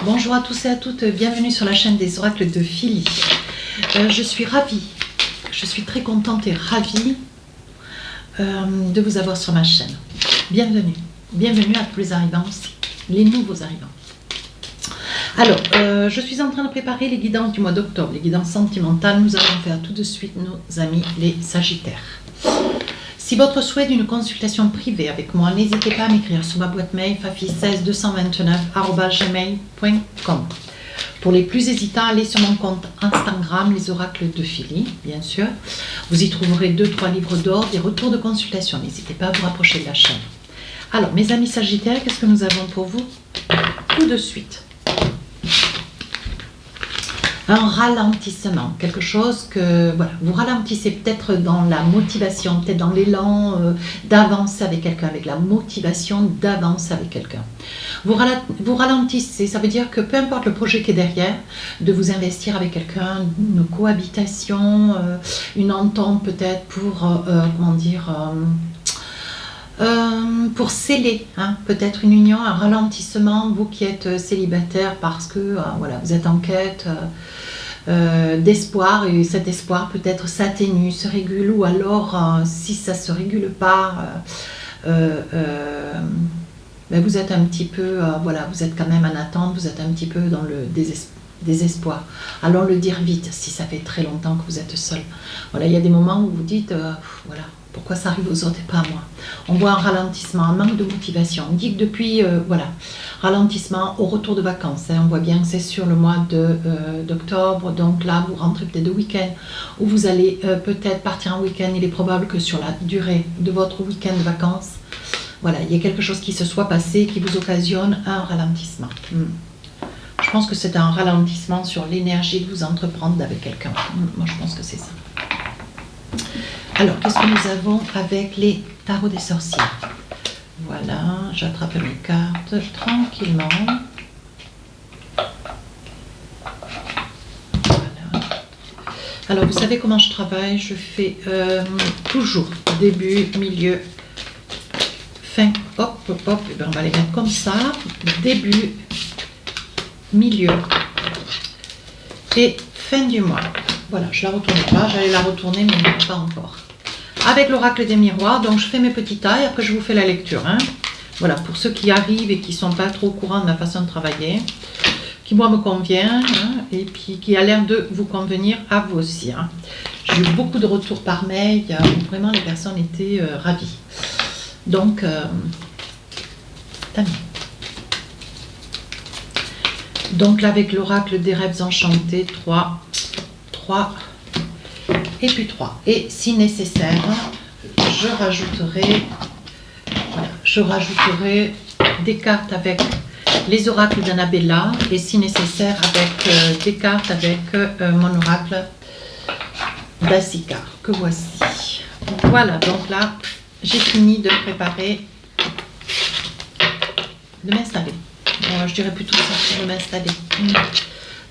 Bonjour à tous et à toutes, bienvenue sur la chaîne des oracles de Philly. Je suis ravie, je suis très contente et ravie de vous avoir sur ma chaîne. Bienvenue, bienvenue à tous les arrivants aussi, les nouveaux arrivants. Alors, je suis en train de préparer les guidances du mois d'octobre, les guidances sentimentales. Nous allons faire tout de suite nos amis les Sagittaires. Si votre souhait d'une consultation privée avec moi, n'hésitez pas à m'écrire sur ma boîte mail fafi16229@gmail.com. Pour les plus hésitants, allez sur mon compte Instagram, les oracles de Philly, bien sûr. Vous y trouverez 2-3 livres d'or, des retours de consultation. N'hésitez pas à vous rapprocher de la chaîne. Alors, mes amis Sagittaires, qu'est-ce que nous avons pour vous? Tout de suite. Un ralentissement, quelque chose que voilà, vous ralentissez peut-être dans la motivation, peut-être dans l'élan d'avancer avec quelqu'un, avec la motivation d'avancer avec quelqu'un. Vous ralentissez, ça veut dire que peu importe le projet qui est derrière, de vous investir avec quelqu'un, une cohabitation, une entente peut-être pour, pour sceller peut-être une union, un ralentissement, vous qui êtes célibataire parce que voilà, vous êtes en quête d'espoir et cet espoir peut-être s'atténue, se régule, ou alors si ça ne se régule pas, vous êtes un petit peu, voilà, vous êtes quand même en attente, vous êtes un petit peu dans le désespoir. Allons le dire vite, si ça fait très longtemps que vous êtes seul. Voilà, il y a des moments où vous dites, voilà, pourquoi ça arrive aux autres et pas à moi? On voit un ralentissement, un manque de motivation. On dit que depuis, voilà, ralentissement au retour de vacances. On voit bien que c'est sur le mois d'octobre. Donc là, vous rentrez peut-être de week-end ou vous allez peut-être partir en week-end. Il est probable que sur la durée de votre week-end de vacances, voilà, il y a quelque chose qui se soit passé qui vous occasionne un ralentissement. Je pense que c'est un ralentissement sur l'énergie que vous entreprendre avec quelqu'un. Moi, je pense que c'est ça. Alors, qu'est-ce que nous avons avec les tarots des sorciers? Voilà, j'attrape mes cartes tranquillement. Voilà. Alors, vous savez comment je travaille? Je fais toujours début, milieu, fin. Hop, hop, hop. Et bien, on va les mettre comme ça. Début, milieu et fin du mois. Voilà, je ne la retourne pas. J'allais la retourner, mais pas encore. Avec l'oracle des miroirs, donc je fais mes petits tailles, après je vous fais la lecture. Voilà, pour ceux qui arrivent et qui ne sont pas trop au courant de ma façon de travailler, qui moi me convient, et puis qui a l'air de vous convenir à vous aussi. J'ai eu beaucoup de retours par mail, où vraiment les personnes étaient ravies. Donc, tant mieux. Donc là, avec l'oracle des rêves enchantés, 3, et puis 3. Et si nécessaire, je rajouterai des cartes avec les oracles d'Annabella, et si nécessaire avec des cartes avec mon oracle d'Asika, que voici. Voilà, donc là, j'ai fini de préparer, de m'installer. Je dirais plutôt sortir de m'installer.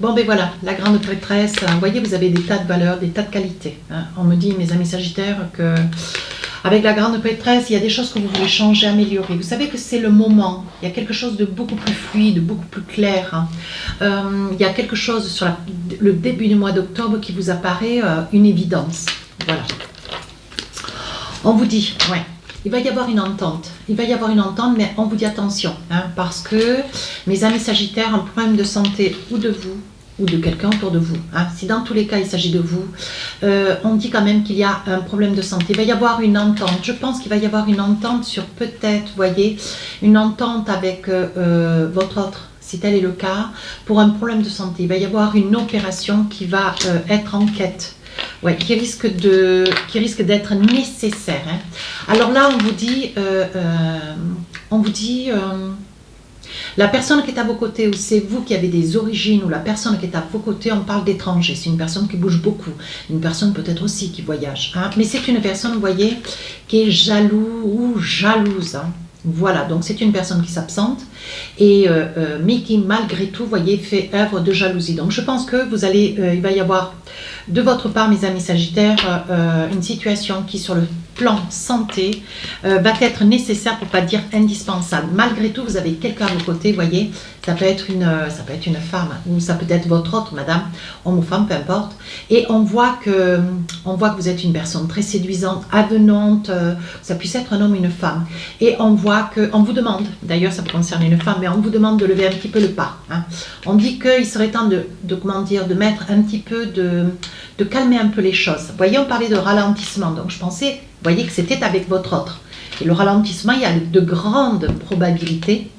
Bon, ben voilà, la grande prêtresse, vous voyez, vous avez des tas de valeurs, des tas de qualités. On me dit, mes amis Sagittaires, que avec la grande prêtresse, il y a des choses que vous voulez changer, améliorer. Vous savez que c'est le moment, il y a quelque chose de beaucoup plus fluide, beaucoup plus clair. Il y a quelque chose sur le début du mois d'octobre qui vous apparaît une évidence. Voilà. On vous dit, ouais. Il va y avoir une entente, mais on vous dit attention, parce que mes amis Sagittaires, un problème de santé ou de vous, ou de quelqu'un autour de vous, si dans tous les cas il s'agit de vous, on dit quand même qu'il y a un problème de santé. Il va y avoir une entente, je pense qu'il va y avoir une entente sur peut-être, vous voyez, une entente avec votre autre, si tel est le cas, pour un problème de santé. Il va y avoir une opération qui va être en quête. Ouais, qui risque d'être nécessaire. Alors là, on vous dit, la personne qui est à vos côtés, ou c'est vous qui avez des origines, ou la personne qui est à vos côtés, on parle d'étranger. C'est une personne qui bouge beaucoup, une personne peut-être aussi qui voyage. Mais c'est une personne, vous voyez, qui est jaloux ou jalouse. Voilà, donc c'est une personne qui s'absente, mais qui malgré tout, vous voyez, fait œuvre de jalousie. Donc je pense que vous allez, il va y avoir de votre part, mes amis Sagittaires, une situation qui sur le plan santé va être nécessaire, pour pas dire indispensable. Malgré tout, vous avez quelqu'un à vos côtés, voyez, ça peut être une femme, ou ça peut être votre autre madame, homme ou femme, peu importe. Et on voit que vous êtes une personne très séduisante, avenante, ça puisse être un homme ou une femme. Et on voit qu'on vous demande, d'ailleurs ça peut concerner une femme, mais on vous demande de lever un petit peu le pas. Hein. On dit qu'il serait temps de mettre un petit peu de calmer un peu les choses. Vous voyez, on parlait de ralentissement, donc je pensais, vous voyez, que c'était avec votre autre. Et le ralentissement, il y a de grandes probabilités,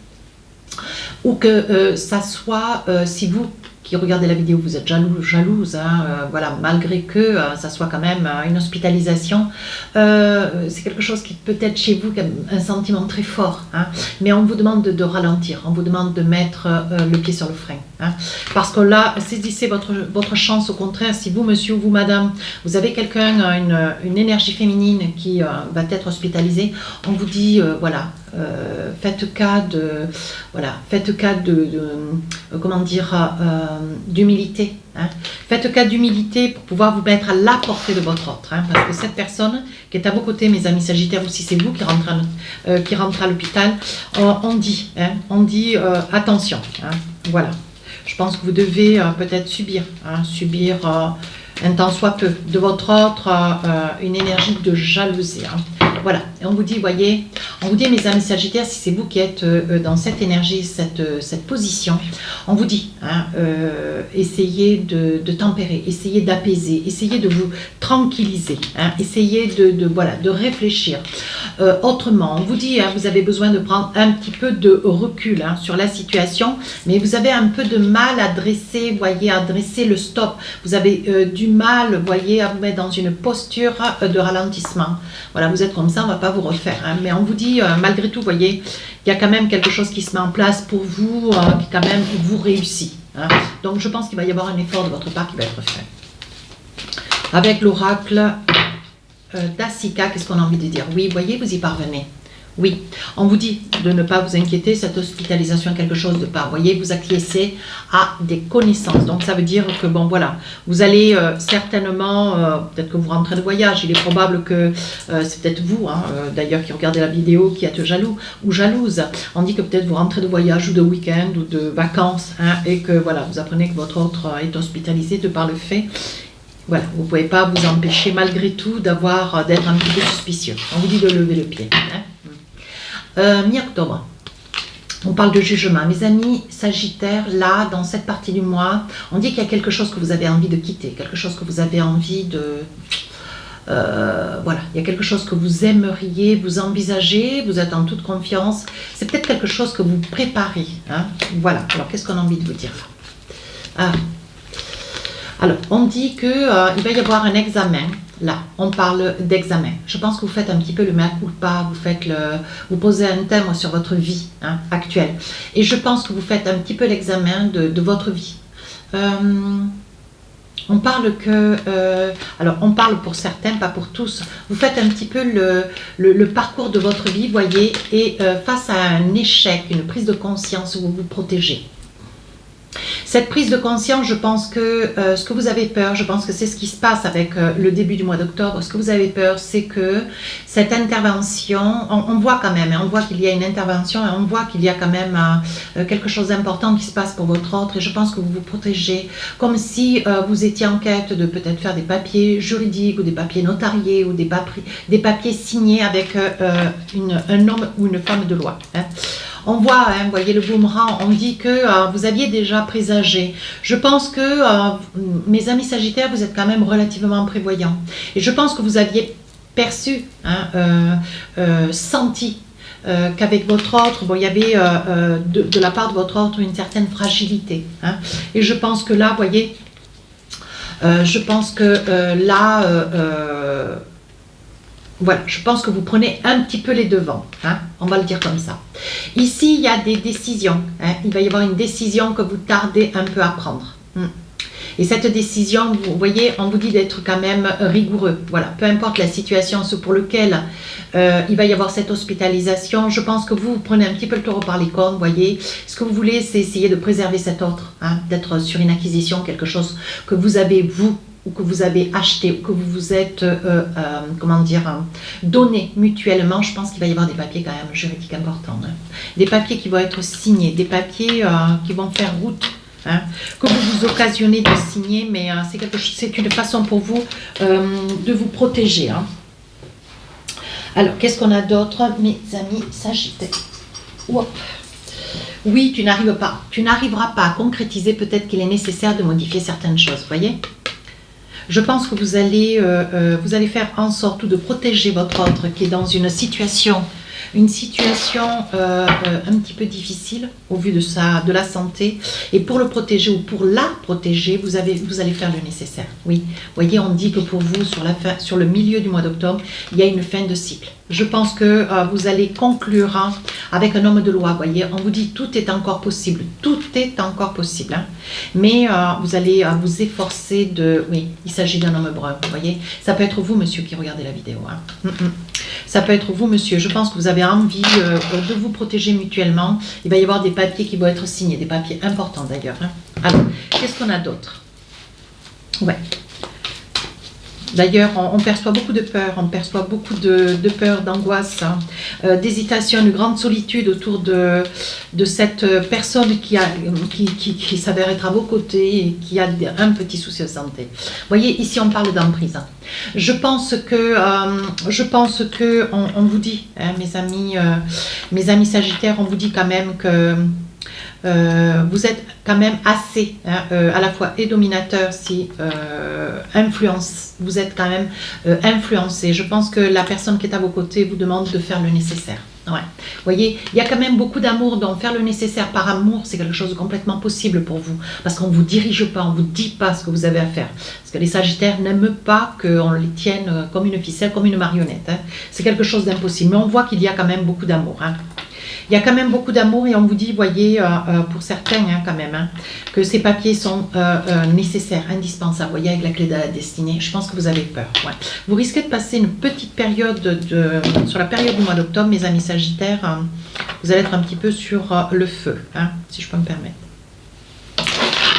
ou que ça soit, si vous qui regardez la vidéo, vous êtes jalouse, hein, voilà, malgré que ça soit quand même une hospitalisation, c'est quelque chose qui peut être chez vous un sentiment très fort, hein, mais on vous demande de ralentir, on vous demande de mettre le pied sur le frein, hein, parce que là, saisissez votre chance. Au contraire, si vous, monsieur ou vous, madame, vous avez quelqu'un, une énergie féminine qui va être hospitalisée, on vous dit, voilà, faites cas de comment dire, d'humilité, hein. Faites cas d'humilité pour pouvoir vous mettre à la portée de votre autre, hein, parce que cette personne qui est à vos côtés, mes amis sagittaires, ou si c'est vous qui rentrez à l'hôpital, on dit attention, hein, voilà. Je pense que vous devez peut-être subir un temps soit peu de votre autre une énergie de jalousie, hein. Voilà, et on vous dit, voyez, mes amis sagittaires, si c'est vous qui êtes dans cette énergie, cette position, on vous dit, hein, essayez de tempérer, essayez d'apaiser, essayez de vous tranquilliser, hein, essayez de réfléchir autrement. On vous dit, hein, vous avez besoin de prendre un petit peu de recul, hein, sur la situation, mais vous avez un peu de mal à dresser, voyez, à dresser le stop. Vous avez du mal, voyez, à vous mettre dans une posture de ralentissement. Voilà, vous êtes comme ça, on ne va pas vous refaire, hein, mais on vous dit, malgré tout, voyez, il y a quand même quelque chose qui se met en place pour vous, qui quand même vous réussit, hein. Donc je pense qu'il va y avoir un effort de votre part qui va être fait. Avec l'oracle d'Asika, qu'est-ce qu'on a envie de dire? Oui, voyez, vous y parvenez. Oui, on vous dit de ne pas vous inquiéter, cette hospitalisation est quelque chose de pas. Vous voyez, vous acquiescez à des connaissances. Donc ça veut dire que, bon voilà, vous allez certainement, peut-être que vous rentrez de voyage, il est probable que c'est peut-être vous, hein, d'ailleurs, qui regardez la vidéo, qui êtes jaloux ou jalouse. On dit que peut-être vous rentrez de voyage ou de week-end ou de vacances, hein, et que voilà, vous apprenez que votre autre est hospitalisé de par le fait. Voilà, vous ne pouvez pas vous empêcher malgré tout d'être un petit peu suspicieux. On vous dit de lever le pied, hein. Mi-octobre, on parle de jugement. Mes amis sagittaires, là, dans cette partie du mois, on dit qu'il y a quelque chose que vous avez envie de quitter, quelque chose que vous avez envie de... voilà, il y a quelque chose que vous aimeriez, vous envisagez, vous êtes en toute confiance. C'est peut-être quelque chose que vous préparez, hein. Voilà, alors qu'est-ce qu'on a envie de vous dire là? Alors, on dit qu'il va y avoir un examen. Là, on parle d'examen. Je pense que vous faites un petit peu le mea culpa, vous posez un thème sur votre vie, hein, actuelle. Et je pense que vous faites un petit peu l'examen de votre vie. On parle alors on parle pour certains, pas pour tous. Vous faites un petit peu le parcours de votre vie, voyez, et face à un échec, une prise de conscience, vous vous protégez. Cette prise de conscience, je pense que ce que vous avez peur, je pense que c'est ce qui se passe avec le début du mois d'octobre. Ce que vous avez peur, c'est que cette intervention, on voit quand même, hein, on voit qu'il y a une intervention et on voit qu'il y a quand même quelque chose d'important qui se passe pour votre autre. Et je pense que vous vous protégez comme si vous étiez en quête de peut-être faire des papiers juridiques ou des papiers notariés ou des papiers signés avec un homme ou une femme de loi, hein. On voit, hein, vous voyez le boomerang, on dit que vous aviez déjà présagé. Je pense que, mes amis sagittaires, vous êtes quand même relativement prévoyants. Et je pense que vous aviez perçu, hein, senti qu'avec votre autre, bon, il y avait de la part de votre autre une certaine fragilité, hein. Et je pense que là, vous voyez, je pense que là... voilà, je pense que vous prenez un petit peu les devants, hein, on va le dire comme ça. Ici, il y a des décisions, hein, il va y avoir une décision que vous tardez un peu à prendre. Et cette décision, vous voyez, on vous dit d'être quand même rigoureux. Voilà, peu importe la situation, ce pour lequel il va y avoir cette hospitalisation, je pense que vous prenez un petit peu le taureau par les cornes, vous voyez. Ce que vous voulez, c'est essayer de préserver cet autre, hein, d'être sur une acquisition, quelque chose que vous avez, vous, ou que vous avez acheté, ou que vous vous êtes, comment dire, donné mutuellement, je pense qu'il va y avoir des papiers quand même juridiques importants. Hein. Des papiers qui vont être signés, des papiers qui vont faire route. Hein, que vous vous occasionnez de signer, mais c'est une façon pour vous de vous protéger. Hein. Alors, qu'est-ce qu'on a d'autre, mes amis sagittaires? Oui, tu n'arriveras pas à concrétiser, peut-être qu'il est nécessaire de modifier certaines choses, vous voyez? Je pense que vous allez faire en sorte de protéger votre autre qui est dans une situation un petit peu difficile au vu de la santé. Et pour le protéger ou pour la protéger, vous allez faire le nécessaire. Oui, vous voyez, on dit que pour vous, sur le milieu du mois d'octobre, il y a une fin de cycle. Je pense que vous allez conclure hein, avec un homme de loi. Vous voyez, on vous dit tout est encore possible. Tout est encore possible. Hein. Mais vous allez vous efforcer de... Oui, il s'agit d'un homme brun. Vous voyez, ça peut être vous, monsieur, qui regardez la vidéo. Hein. Ça peut être vous, monsieur. Je pense que vous avez envie de vous protéger mutuellement. Il va y avoir des papiers qui vont être signés, des papiers importants d'ailleurs. Hein. Alors, qu'est-ce qu'on a d'autre? Ouais. D'ailleurs, on perçoit beaucoup de peur, on perçoit beaucoup de peur, d'angoisse, hein, d'hésitation, de grande solitude autour de cette personne qui s'avère être à vos côtés et qui a un petit souci de santé. Vous voyez, ici on parle d'emprise. Hein. Je pense que on vous dit, hein, mes amis sagittaires, on vous dit quand même que vous êtes quand même assez à la fois et dominateur si vous êtes quand même influencé. Je pense que la personne qui est à vos côtés vous demande de faire le nécessaire. Ouais. Vous voyez, il y a quand même beaucoup d'amour, donc faire le nécessaire par amour, c'est quelque chose de complètement possible pour vous. Parce qu'on ne vous dirige pas, on ne vous dit pas ce que vous avez à faire. Parce que les Sagittaires n'aiment pas qu'on les tienne comme une ficelle, comme une marionnette. Hein. C'est quelque chose d'impossible. Mais on voit qu'il y a quand même beaucoup d'amour. Hein. Il y a quand même beaucoup d'amour et on vous dit, voyez, pour certains hein, quand même, hein, que ces papiers sont nécessaires, indispensables, voyez, avec la clé de la destinée. Je pense que vous avez peur. Ouais. Vous risquez de passer une petite période sur la période du mois d'octobre, mes amis sagittaires, vous allez être un petit peu sur le feu, hein, si je peux me permettre.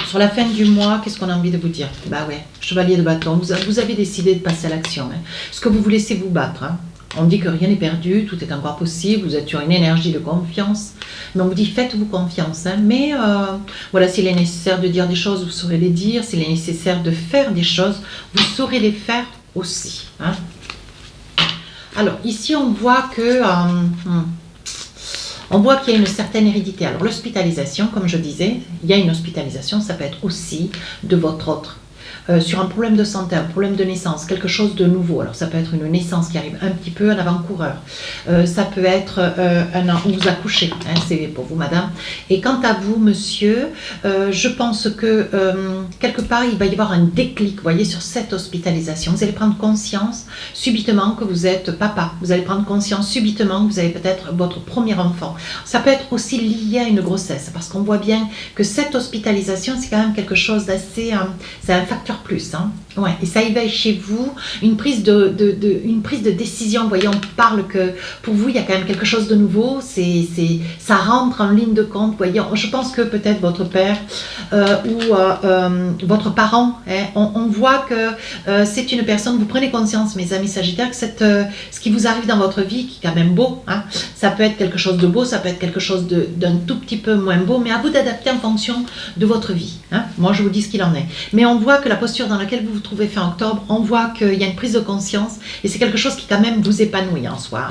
Sur la fin du mois, qu'est-ce qu'on a envie de vous dire? Bah ouais, chevalier de bâton, vous avez décidé de passer à l'action. Hein. Ce que vous vous laissez vous battre, hein. On dit que rien n'est perdu, tout est encore possible, vous êtes sur une énergie de confiance. Mais on vous dit faites-vous confiance. Hein. Mais voilà, s'il est nécessaire de dire des choses, vous saurez les dire. S'il est nécessaire de faire des choses, vous saurez les faire aussi. Hein. Alors ici on voit que qu'il y a une certaine hérédité. Alors l'hospitalisation, comme je disais, il y a une hospitalisation, ça peut être aussi de votre autre. Sur un problème de santé, un problème de naissance, quelque chose de nouveau. Alors ça peut être une naissance qui arrive un petit peu en avant-coureur. Ça peut être un an où vous accouchez, hein, c'est pour vous madame. Et quant à vous monsieur, je pense que quelque part il va y avoir un déclic, vous voyez, sur cette hospitalisation. Vous allez prendre conscience subitement que vous êtes papa. Vous allez prendre conscience subitement que vous avez peut-être votre premier enfant. Ça peut être aussi lié à une grossesse, parce qu'on voit bien que cette hospitalisation, c'est quand même quelque chose d'assez... c'est un facteur plus, hein. Ouais, et ça éveille chez vous une prise de décision. Vous voyez, on parle que pour vous, il y a quand même quelque chose de nouveau. Ça rentre en ligne de compte. Vous voyez, je pense que peut-être votre père ou votre parent, hein, on voit que c'est une personne, vous prenez conscience, mes amis sagittaires, que ce qui vous arrive dans votre vie, qui est quand même beau, hein, ça peut être quelque chose de beau, ça peut être quelque chose d'un tout petit peu moins beau, mais à vous d'adapter en fonction de votre vie. Hein. Moi, je vous dis ce qu'il en est. Mais on voit que la posture dans laquelle vous vous trouvez fin octobre, on voit qu'il y a une prise de conscience et c'est quelque chose qui quand même vous épanouit en soi.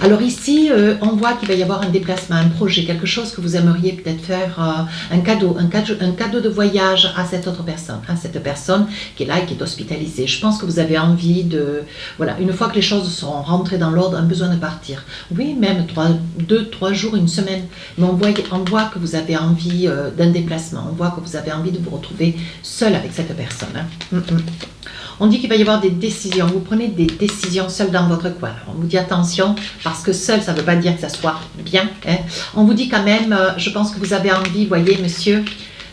Alors ici, on voit qu'il va y avoir un déplacement, un projet, quelque chose que vous aimeriez peut-être faire, un cadeau de voyage à cette autre personne, à cette personne qui est là et qui est hospitalisée. Je pense que vous avez envie de, voilà, une fois que les choses seront rentrées dans l'ordre, un besoin de partir. Oui, même 2-3 jours, une semaine. Mais on voit que vous avez envie d'un déplacement, on voit que vous avez envie de vous retrouver seul avec cette personne. Hein. On dit qu'il va y avoir des décisions, vous prenez des décisions seul dans votre coin. Alors, on vous dit attention, parce que seul, ça ne veut pas dire que ça soit bien. Hein. On vous dit quand même, je pense que vous avez envie, voyez monsieur,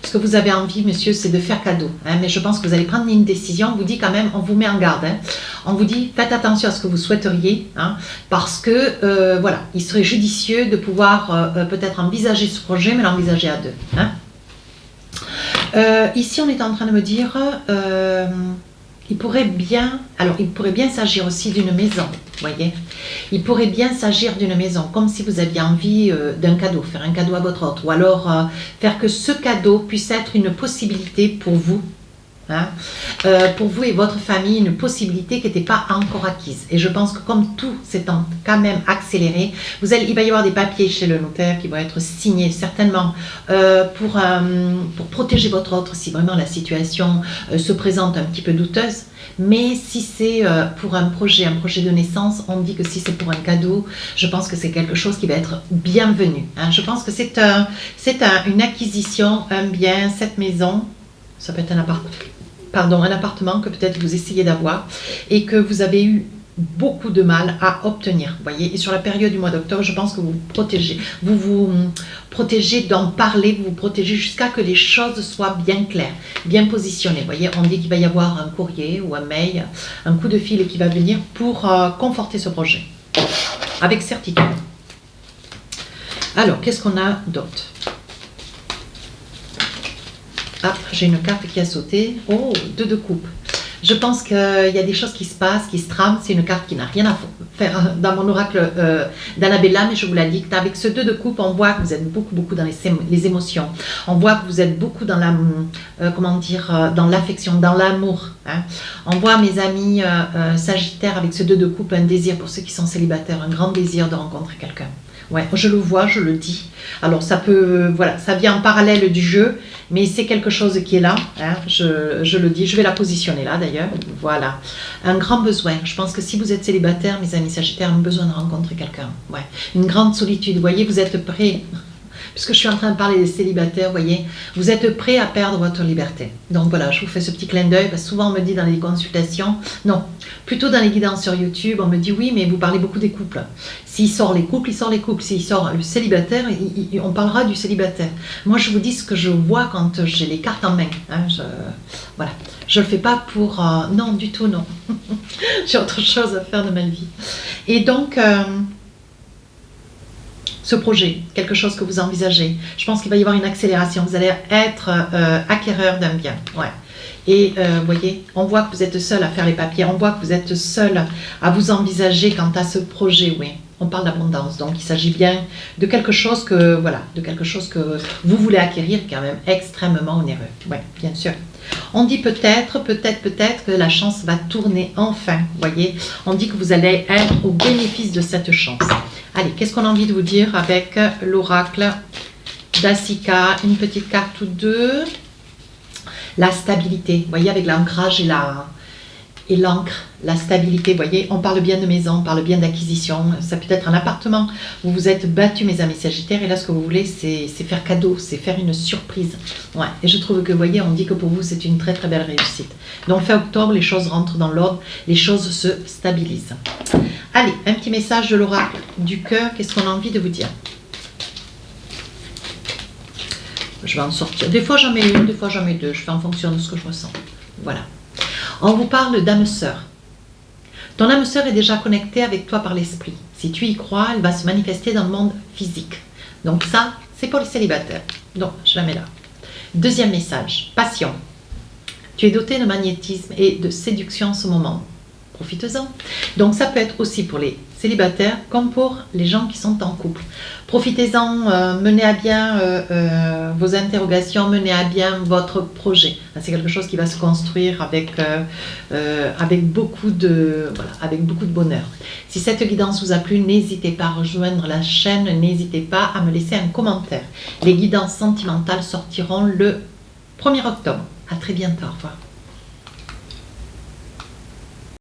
ce que vous avez envie, monsieur, c'est de faire cadeau. Hein, mais je pense que vous allez prendre une décision, on vous dit quand même, on vous met en garde. Hein. On vous dit, faites attention à ce que vous souhaiteriez, hein, parce que, voilà, il serait judicieux de pouvoir peut-être envisager ce projet, mais l'envisager à deux. Hein. Ici, on est en train de me dire, il pourrait bien s'agir aussi d'une maison, voyez. Il pourrait bien s'agir d'une maison, comme si vous aviez envie d'un cadeau, faire un cadeau à votre autre, ou alors faire que ce cadeau puisse être une possibilité pour vous. Hein, pour vous et votre famille, une possibilité qui n'était pas encore acquise. Et je pense que comme tout s'étant quand même accéléré, il va y avoir des papiers chez le notaire qui vont être signés certainement pour protéger votre autre si vraiment la situation se présente un petit peu douteuse. Mais si c'est pour un projet de naissance, on dit que si c'est pour un cadeau, je pense que c'est quelque chose qui va être bienvenu. Hein. Je pense que c'est une acquisition, un bien, cette maison, ça peut être un appartement que peut-être vous essayez d'avoir et que vous avez eu beaucoup de mal à obtenir, voyez. Et sur la période du mois d'octobre, je pense que vous vous protégez d'en parler, vous vous protégez jusqu'à que les choses soient bien claires, bien positionnées, voyez. On dit qu'il va y avoir un courrier ou un mail, un coup de fil qui va venir pour conforter ce projet, avec certitude. Alors, qu'est-ce qu'on a d'autre? Ah, j'ai une carte qui a sauté. Oh, 2 de coupe. Je pense qu'il y a des choses qui se passent, qui se trament. C'est une carte qui n'a rien à faire dans mon oracle d'Annabella, mais je vous la dicte. Avec ce 2 de coupe, on voit que vous êtes beaucoup dans les émotions. On voit que vous êtes beaucoup dans dans l'affection, dans l'amour. Hein. On voit, mes amis Sagittaires, avec ce 2 de coupe, un désir pour ceux qui sont célibataires, un grand désir de rencontrer quelqu'un. Ouais, je le vois, je le dis. Alors ça peut, voilà, ça vient en parallèle du jeu, mais c'est quelque chose qui est là. Hein, je le dis, je vais la positionner là d'ailleurs. Voilà, un grand besoin. Je pense que si vous êtes célibataire, mes amis Sagittaires, ont besoin de rencontrer quelqu'un. Ouais, une grande solitude. Vous voyez, vous êtes prêts. Puisque je suis en train de parler des célibataires, vous voyez, vous êtes prêts à perdre votre liberté. Donc voilà, je vous fais ce petit clin d'œil, parce que souvent on me dit dans les consultations, non, plutôt dans les guidances sur YouTube, on me dit oui, mais vous parlez beaucoup des couples. S'il sort les couples, il sort les couples. S'il sort le célibataire, on parlera du célibataire. Moi, je vous dis ce que je vois quand j'ai les cartes en main. Hein, voilà, je le fais pas pour... non, du tout, non. J'ai autre chose à faire de ma vie. Et donc... ce projet, quelque chose que vous envisagez, je pense qu'il va y avoir une accélération, vous allez être acquéreur d'un bien, ouais. Et vous voyez, on voit que vous êtes seul à faire les papiers, on voit que vous êtes seul à vous envisager quant à ce projet, oui. On parle d'abondance, donc il s'agit bien de quelque chose que, voilà, de quelque chose que vous voulez acquérir, quand même extrêmement onéreux, oui, bien sûr. On dit peut-être que la chance va tourner enfin, vous voyez. On dit que vous allez être au bénéfice de cette chance. Allez, qu'est-ce qu'on a envie de vous dire avec l'oracle d'Asika? Une petite carte ou deux. La stabilité, vous voyez, avec l'ancrage et l'encre, la stabilité, vous voyez, on parle bien de maison, on parle bien d'acquisition, ça peut être un appartement, vous vous êtes battu, mes amis Sagittaires, et là ce que vous voulez c'est faire cadeau, c'est faire une surprise. Ouais. Et je trouve que, vous voyez, on dit que pour vous c'est une très très belle réussite. Donc fin octobre, les choses rentrent dans l'ordre, les choses se stabilisent. Allez, un petit message de l'oracle du cœur, qu'est-ce qu'on a envie de vous dire? Je vais en sortir, des fois j'en mets une, des fois j'en mets deux, je fais en fonction de ce que je ressens. Voilà. On vous parle d'âme sœur. Ton âme sœur est déjà connectée avec toi par l'esprit. Si tu y crois, elle va se manifester dans le monde physique. Donc ça, c'est pour les célibataires. Donc, je la mets là. Deuxième message, passion. Tu es doté de magnétisme et de séduction en ce moment. Profites-en. Donc ça peut être aussi pour les célibataires comme pour les gens qui sont en couple. Profitez-en, menez à bien vos interrogations, menez à bien votre projet. C'est quelque chose qui va se construire avec beaucoup de bonheur. Si cette guidance vous a plu, n'hésitez pas à rejoindre la chaîne, n'hésitez pas à me laisser un commentaire. Les guidances sentimentales sortiront le 1er octobre. À très bientôt, au revoir.